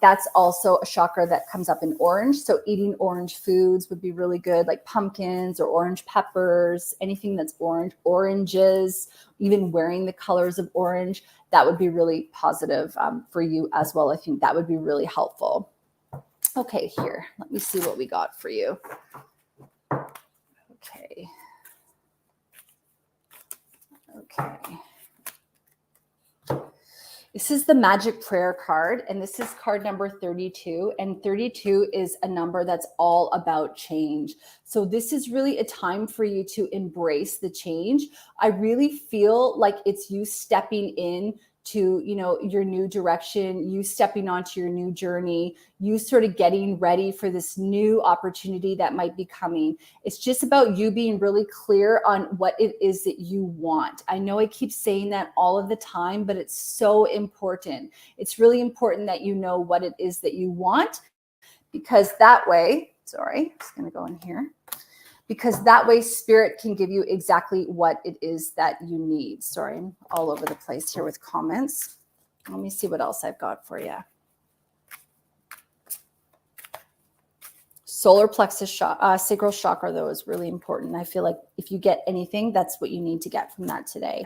That's also a chakra that comes up in orange. So eating orange foods would be really good, like pumpkins or orange peppers, anything that's orange, oranges, even wearing the colors of orange. That would be really positive for you as well. I think that would be really helpful. Okay, here, let me see what we got for you. Okay. This is the magic prayer card, and this is card number 32. And 32 is a number that's all about change. So this is really a time for you to embrace the change. I really feel like it's you stepping in to, your new direction, you stepping onto your new journey, you sort of getting ready for this new opportunity that might be coming. It's just about you being really clear on what it is that you want. I know I keep saying that all of the time, but it's so important. It's really important that you know what it is that you want, because that way, I'm just going to go in here. Because that way spirit can give you exactly what it is that you need. Sorry, I'm all over the place here with comments. Let me see what else I've got for you. Solar plexus sacral chakra, though, is really important. I feel like if you get anything, that's what you need to get from that today.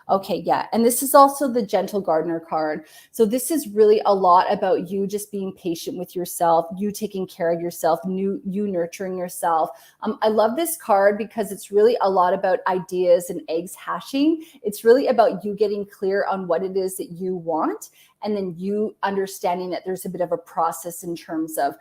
Okay, yeah. And this is also the Gentle Gardener card. So this is really a lot about you just being patient with yourself, you taking care of yourself, you nurturing yourself. I love this card because it's really a lot about ideas and eggs hatching. It's really about you getting clear on what it is that you want, and then you understanding that there's a bit of a process in terms of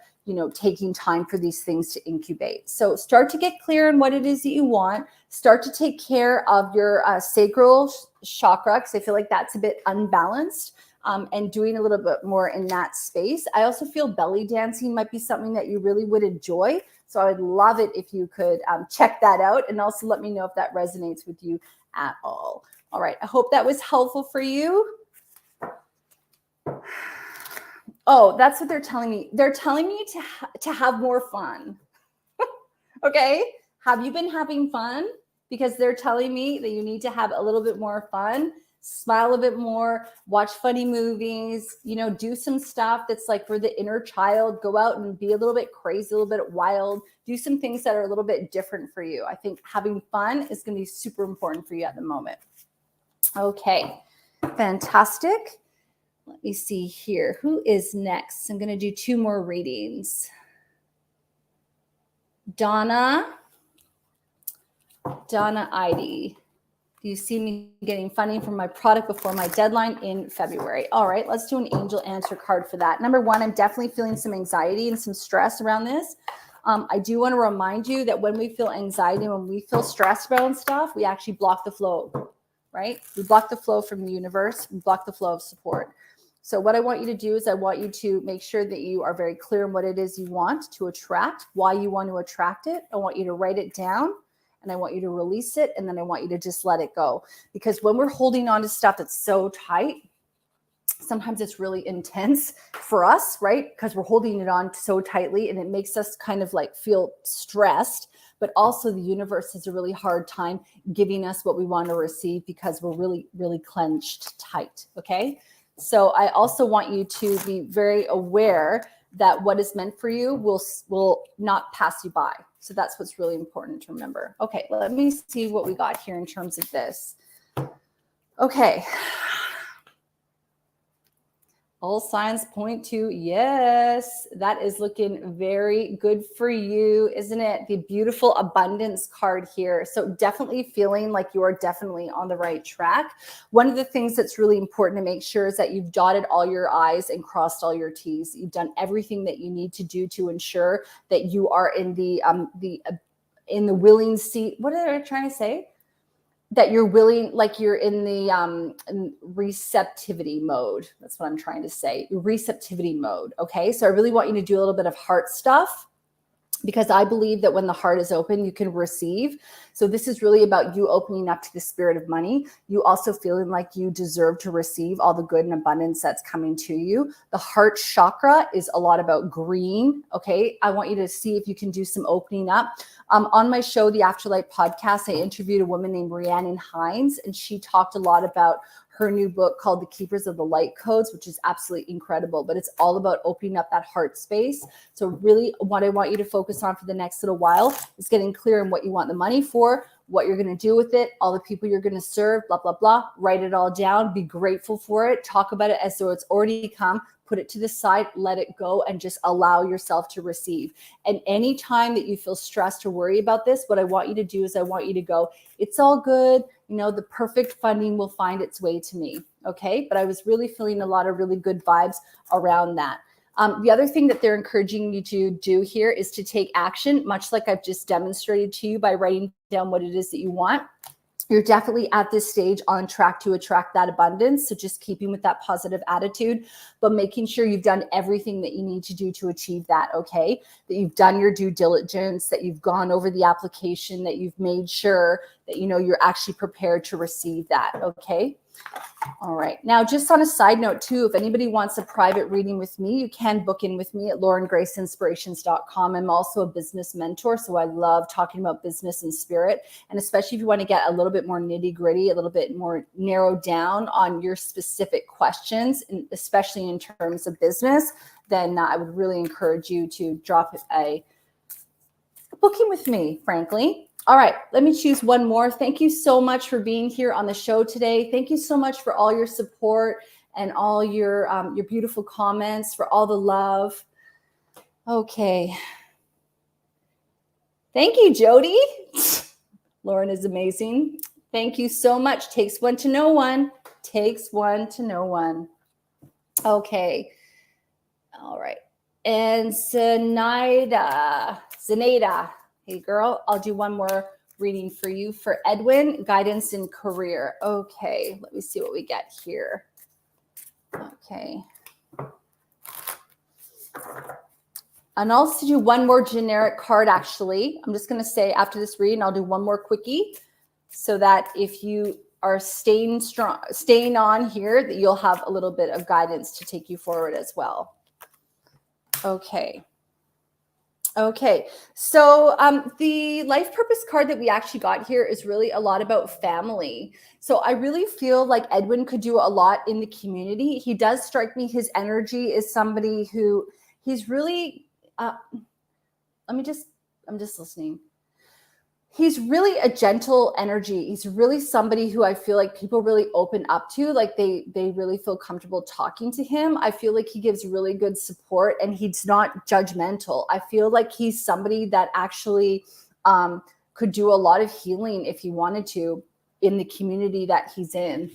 taking time for these things to incubate. So start to get clear on what it is that you want. Start to take care of your sacral chakra, because I feel like that's a bit unbalanced, and doing a little bit more in that space. I also feel belly dancing might be something that you really would enjoy. So I would love it if you could check that out, and also let me know if that resonates with you at all. All right. I hope that was helpful for you. Oh, that's what they're telling me. They're telling me to have more fun. Okay. Have you been having fun? Because they're telling me that you need to have a little bit more fun, smile a bit more, watch funny movies, do some stuff that's like for the inner child. Go out and be a little bit crazy, a little bit wild. Do some things that are a little bit different for you. I think having fun is going to be super important for you at the moment. Okay. Fantastic. Let me see here. Who is next? I'm going to do 2 more readings. Donna. Donna Idy. Do you see me getting funding from my product before my deadline in February? All right, let's do an angel answer card for that. Number one, I'm definitely feeling some anxiety and some stress around this. I do want to remind you that when we feel anxiety, when we feel stressed about stuff, we actually block the flow, right? We block the flow from the universe. We block the flow of support. So what I want you to do is I want you to make sure that you are very clear on what it is you want to attract, why you want to attract it. I want you to write it down. And I want you to release it. And then I want you to just let it go. Because when we're holding on to stuff that's so tight, sometimes it's really intense for us, right? Because we're holding it on so tightly and it makes us kind of like feel stressed. But also the universe has a really hard time giving us what we want to receive because we're really, really clenched tight. Okay. So I also want you to be very aware that what is meant for you will not pass you by. So that's what's really important to remember. Okay, let me see what we got here in terms of this. Okay. All signs point to yes, that is looking very good for you, isn't it? The beautiful abundance card here. So definitely feeling like you are definitely on the right track. One of the things that's really important to make sure is that you've dotted all your I's and crossed all your T's. You've done everything that you need to do to ensure that you are in the willing seat. What are I trying to say? That you're willing, like you're in the receptivity mode. That's what I'm trying to say. Receptivity mode. Okay. So I really want you to do a little bit of heart stuff because I believe that when the heart is open, you can receive. So this is really about you opening up to the spirit of money. You also feeling like you deserve to receive all the good and abundance that's coming to you. The heart chakra is a lot about green. Okay. I want you to see if you can do some opening up. On my show, the Afterlife podcast, I interviewed a woman named Rhiannon Hines, and she talked a lot about her new book called The Keepers of the Light Codes, which is absolutely incredible, but it's all about opening up that heart space. So really what I want you to focus on for the next little while is getting clear on what you want the money for, what you're going to do with it, all the people you're going to serve, blah, blah, blah. Write it all down. Be grateful for it. Talk about it as though it's already come. Put it to the side, let it go, and just allow yourself to receive. And any time that you feel stressed or worry about this, what I want you to do is I want you to go, it's all good. You know, the perfect funding will find its way to me. Okay. But I was really feeling a lot of really good vibes around that. The other thing that they're encouraging you to do here is to take action, much like I've just demonstrated to you by writing down what it is that you want. You're definitely at this stage on track to attract that abundance. So just keeping with that positive attitude, but making sure you've done everything that you need to do to achieve that, okay? That you've done your due diligence, that you've gone over the application, that you've made sure that, you know, you're actually prepared to receive that, okay? All right. Now, just on a side note too, if anybody wants a private reading with me, you can book in with me at laurengraceinspirations.com. I'm also a business mentor, so I love talking about business and spirit. And especially if you want to get a little bit more nitty gritty, a little bit more narrowed down on your specific questions, and especially in terms of business, then I would really encourage you to drop a booking with me, frankly. All right, let me choose one more. Thank you so much for being here on the show today. Thank you so much for all your support and all your beautiful comments, for all the love. Okay. Thank you, Jody. Lauren is amazing. Thank you so much. Takes one to know one. Takes one to know one. Okay. All right. And Zenaida. Hey, girl, I'll do one more reading for you for Edwin, guidance in career. Okay, let me see what we get here. Okay. And I'll also do one more generic card, actually. I'm just going to say after this reading, I'll do one more quickie so that if you are staying on here, that you'll have a little bit of guidance to take you forward as well. Okay. Okay, so the life purpose card that we actually got here is really a lot about family. So I really feel like Edwin could do a lot in the community. He does strike me, his energy is somebody who he's really, I'm just listening. He's really a gentle energy. He's really somebody who I feel like people really open up to, like they really feel comfortable talking to him. I feel like he gives really good support and he's not judgmental. I feel like he's somebody that actually could do a lot of healing if he wanted to in the community that he's in.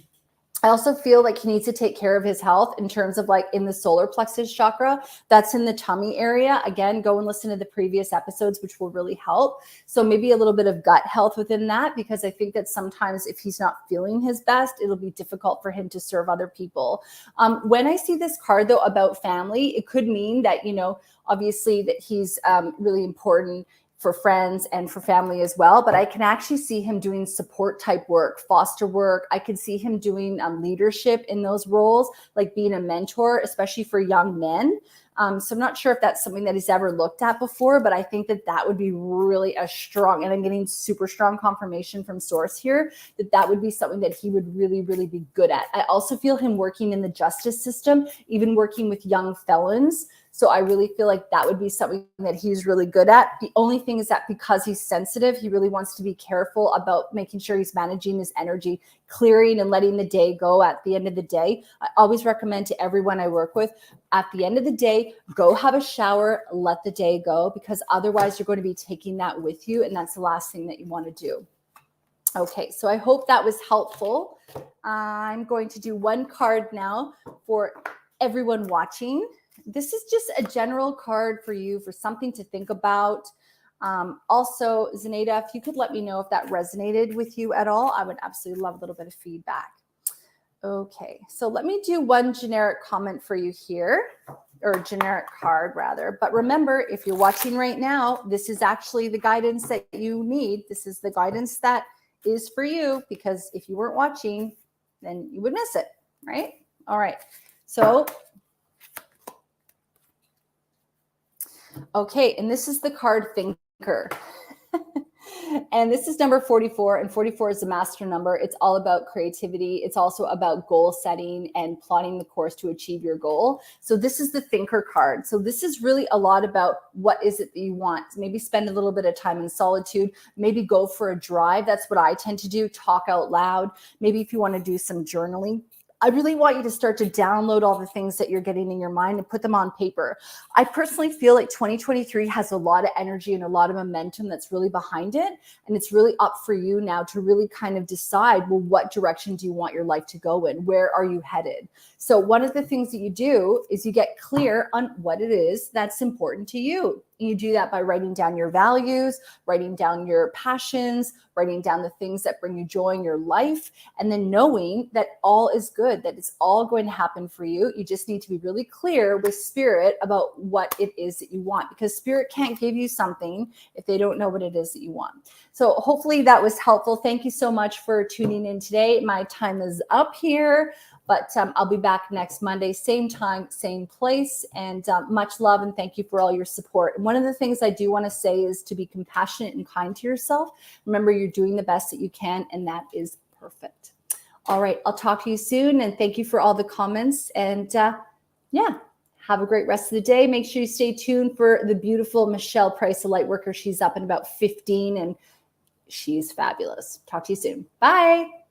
I also feel like he needs to take care of his health in terms of like in the solar plexus chakra. That's in the tummy area. Again, go and listen to the previous episodes, which will really help. So maybe a little bit of gut health within that, because I think that sometimes if he's not feeling his best, it'll be difficult for him to serve other people. When I see this card though about family, it could mean that, you know, obviously that he's really important for friends and for family as well. But I can actually see him doing support type work, foster work. I could see him doing leadership in those roles, like being a mentor, especially for young men. So I'm not sure if that's something that he's ever looked at before, but I think that that would be really a strong, and I'm getting super strong confirmation from source here, that that would be something that he would really, really be good at. I also feel him working in the justice system, even working with young felons. So I really feel like that would be something that he's really good at. The only thing is that because he's sensitive, he really wants to be careful about making sure he's managing his energy, clearing and letting the day go at the end of the day. I always recommend to everyone I work with, at the end of the day, go have a shower, let the day go, because otherwise you're going to be taking that with you. And that's the last thing that you want to do. Okay, so I hope that was helpful. I'm going to do one card now for everyone watching. This is just a general card for you, for something to think about. Also, Zenaida, if you could let me know if that resonated with you at all, I would absolutely love a little bit of feedback. Okay, so let me do one generic comment for you here, or generic card rather. But remember, if you're watching right now, this is actually the guidance that you need. This is the guidance that is for you, because if you weren't watching, then you would miss it, right? All right, so okay, and this is the card Thinker. And this is number 44, and 44 is the master number. It's all about creativity. It's also about goal setting and plotting the course to achieve your goal. So this is the Thinker card. So this is really a lot about what is it that you want. Maybe spend a little bit of time in solitude, maybe go for a drive. That's what I tend to do, talk out loud. Maybe if you want to do some journaling. I really want you to start to download all the things that you're getting in your mind and put them on paper. I personally feel like 2023 has a lot of energy and a lot of momentum that's really behind it. And it's really up for you now to really kind of decide, well, what direction do you want your life to go in? Where are you headed? So one of the things that you do is you get clear on what it is that's important to you. You do that by writing down your values, writing down your passions, writing down the things that bring you joy in your life, and then knowing that all is good, that it's all going to happen for you. You just need to be really clear with spirit about what it is that you want, because spirit can't give you something if they don't know what it is that you want. So hopefully that was helpful. Thank you so much for tuning in today. My time is up here. But I'll be back next Monday, same time, same place. And much love and thank you for all your support. And one of the things I do want to say is to be compassionate and kind to yourself. Remember, you're doing the best that you can, and that is perfect. All right, I'll talk to you soon. And thank you for all the comments. And yeah, have a great rest of the day. Make sure you stay tuned for the beautiful Michelle Price, the Lightworker. She's up in about 15 and she's fabulous. Talk to you soon. Bye.